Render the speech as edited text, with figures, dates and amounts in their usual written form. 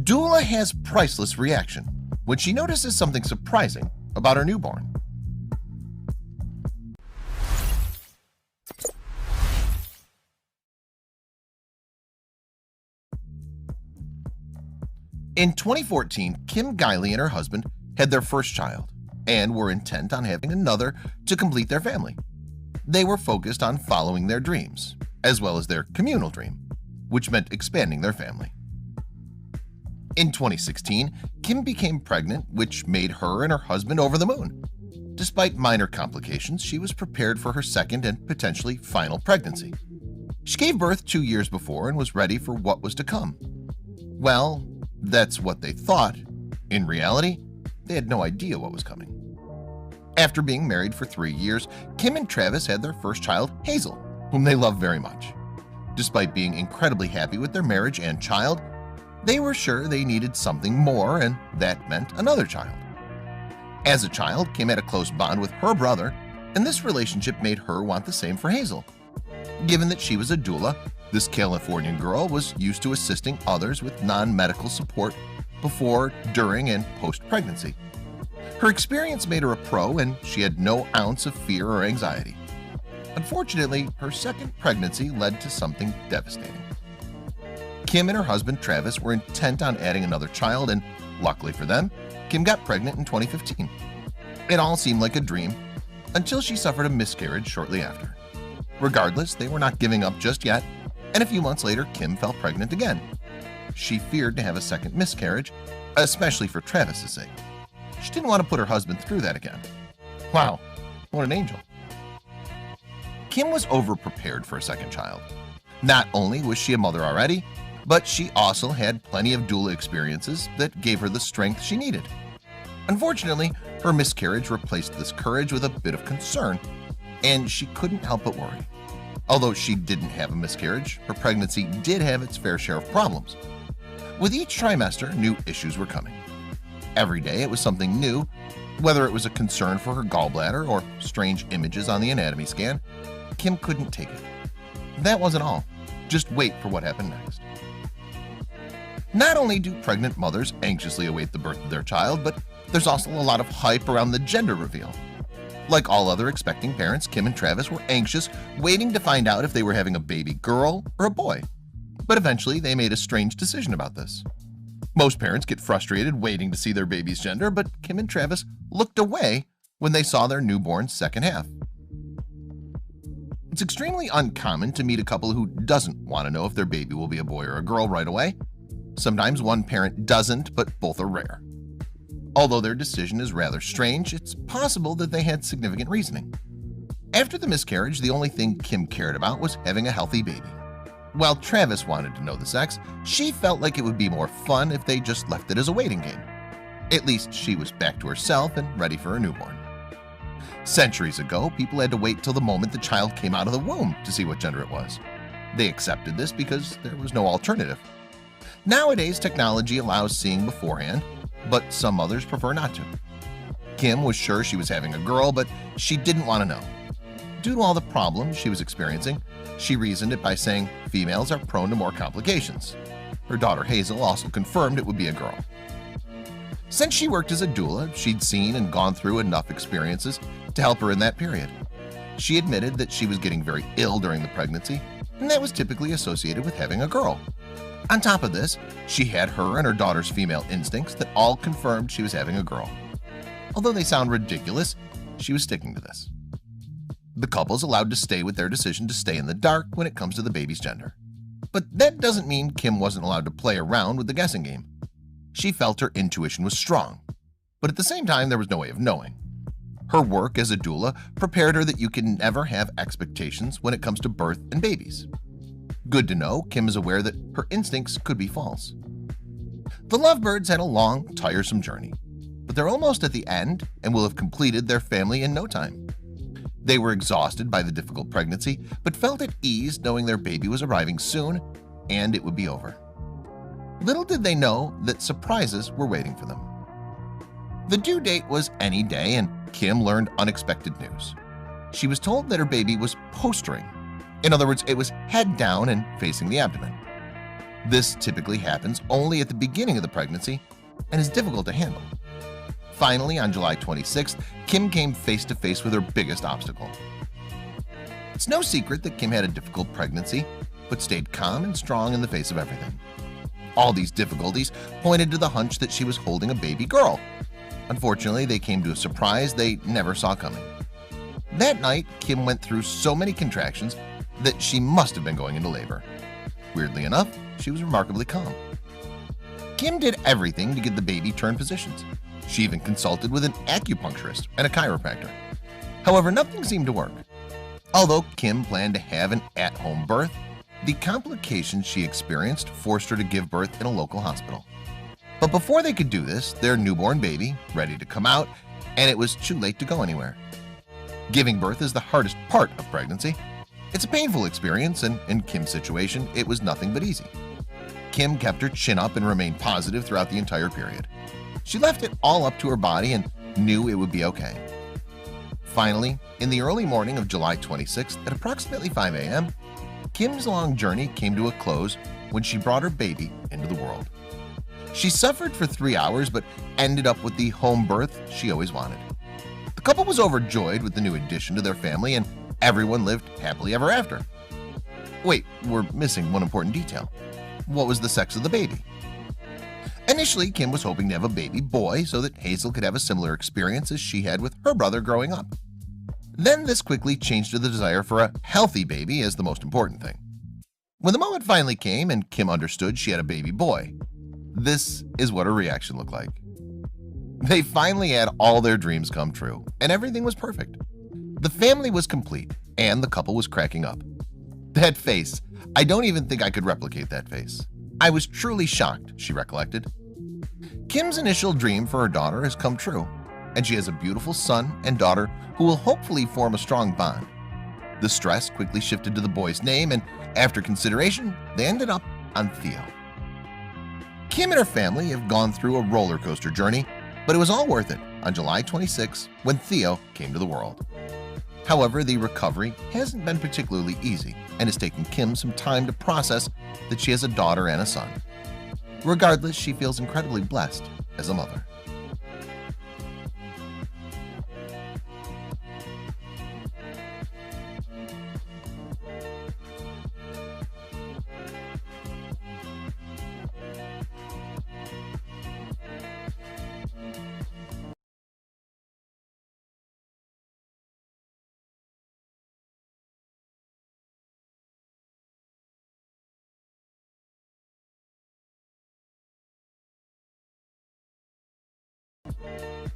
Doula has priceless reaction when she notices something surprising about her newborn. In 2014, Kim Guiley and her husband had their first child and were intent on having another to complete their family. They were focused on following their dreams, as well as their communal dream, which meant expanding their family. In 2016, Kim became pregnant, which made her and her husband over the moon. Despite minor complications, she was prepared for her second and potentially final pregnancy. She gave birth 2 years before and was ready for what was to come. Well, that's what they thought. In reality, they had no idea what was coming. After being married for 3 years, Kim and Travis had their first child, Hazel, whom they love very much. Despite being incredibly happy with their marriage and child, they were sure they needed something more, and that meant another child. As a child, Kim had a close bond with her brother, and this relationship made her want the same for Hazel. Given that she was a doula, this Californian girl was used to assisting others with non-medical support before, during, and post-pregnancy. Her experience made her a pro, and she had no ounce of fear or anxiety. Unfortunately, her second pregnancy led to something devastating. Kim and her husband Travis were intent on adding another child, and luckily for them, Kim got pregnant in 2015. It all seemed like a dream until she suffered a miscarriage shortly after. Regardless, they were not giving up just yet, and a few months later, Kim fell pregnant again. She feared to have a second miscarriage, especially for Travis's sake. She didn't want to put her husband through that again. Wow, what an angel. Kim was over-prepared for a second child. Not only was she a mother already, but she also had plenty of doula experiences that gave her the strength she needed. Unfortunately, her miscarriage replaced this courage with a bit of concern, and she couldn't help but worry. Although she didn't have a miscarriage, her pregnancy did have its fair share of problems. With each trimester, new issues were coming. Every day it was something new, whether it was a concern for her gallbladder or strange images on the anatomy scan. Kim couldn't take it. That wasn't all. Just wait for what happened next. Not only do pregnant mothers anxiously await the birth of their child, but there's also a lot of hype around the gender reveal. Like all other expecting parents, Kim and Travis were anxious, waiting to find out if they were having a baby girl or a boy. But eventually they made a strange decision about this. Most parents get frustrated waiting to see their baby's gender, but Kim and Travis looked away when they saw their newborn's second half. It's extremely uncommon to meet a couple who doesn't want to know if their baby will be a boy or a girl right away. Sometimes one parent doesn't, but both are rare. Although their decision is rather strange, it's possible that they had significant reasoning. After the miscarriage, the only thing Kim cared about was having a healthy baby. While Travis wanted to know the sex, she felt like it would be more fun if they just left it as a waiting game. At least she was back to herself and ready for a newborn. Centuries ago, people had to wait till the moment the child came out of the womb to see what gender it was. They accepted this because there was no alternative. Nowadays, technology allows seeing beforehand, but some mothers prefer not to. Kim was sure she was having a girl, but she didn't want to know. Due to all the problems she was experiencing, she reasoned it by saying females are prone to more complications. Her daughter Hazel also confirmed it would be a girl. Since she worked as a doula, she'd seen and gone through enough experiences to help her in that period. She admitted that she was getting very ill during the pregnancy, and that was typically associated with having a girl. On top of this, she had her and her daughter's female instincts that all confirmed she was having a girl. Although they sound ridiculous, she was sticking to this. The couple's allowed to stay with their decision to stay in the dark when it comes to the baby's gender. But that doesn't mean Kim wasn't allowed to play around with the guessing game. She felt her intuition was strong, but at the same time there was no way of knowing. Her work as a doula prepared her that you can never have expectations when it comes to birth and babies. Good to know, Kim is aware that her instincts could be false. The lovebirds had a long, tiresome journey, but they're almost at the end and will have completed their family in no time. They were exhausted by the difficult pregnancy, but felt at ease knowing their baby was arriving soon and it would be over. Little did they know that surprises were waiting for them. The due date was any day, and Kim learned unexpected news. She was told that her baby was posturing. In other words, it was head down and facing the abdomen. This typically happens only at the beginning of the pregnancy and is difficult to handle. Finally, on July 26th, Kim came face to face with her biggest obstacle. It's no secret that Kim had a difficult pregnancy, but stayed calm and strong in the face of everything. All these difficulties pointed to the hunch that she was holding a baby girl. Unfortunately, they came to a surprise they never saw coming. That night, Kim went through so many contractions that she must have been going into labor. Weirdly enough, she was remarkably calm. Kim did everything to get the baby turned positions. She even consulted with an acupuncturist and a chiropractor. However, nothing seemed to work. Although Kim planned to have an at-home birth, the complications she experienced forced her to give birth in a local hospital. But before they could do this, their newborn baby, ready to come out, and it was too late to go anywhere. Giving birth is the hardest part of pregnancy. It's a painful experience, and in Kim's situation, it was nothing but easy. Kim kept her chin up and remained positive throughout the entire period. She left it all up to her body and knew it would be okay. Finally, in the early morning of July 26th at approximately 5 a.m., Kim's long journey came to a close when she brought her baby into the world. She suffered for 3 hours but ended up with the home birth she always wanted. The couple was overjoyed with the new addition to their family, and everyone lived happily ever after. Wait, we're missing one important detail. What was the sex of the baby? Initially, Kim was hoping to have a baby boy so that Hazel could have a similar experience as she had with her brother growing up. Then this quickly changed to the desire for a healthy baby as the most important thing. When the moment finally came and Kim understood she had a baby boy, this is what her reaction looked like. They finally had all their dreams come true, and everything was perfect. The family was complete, and the couple was cracking up. That face, I don't even think I could replicate that face. I was truly shocked, she recollected. Kim's initial dream for her daughter has come true, and she has a beautiful son and daughter who will hopefully form a strong bond. The stress quickly shifted to the boy's name, and after consideration, they ended up on Theo. Kim and her family have gone through a roller coaster journey, but it was all worth it on July 26 when Theo came to the world. However, the recovery hasn't been particularly easy and has taken Kim some time to process that she has a daughter and a son. Regardless, she feels incredibly blessed as a mother.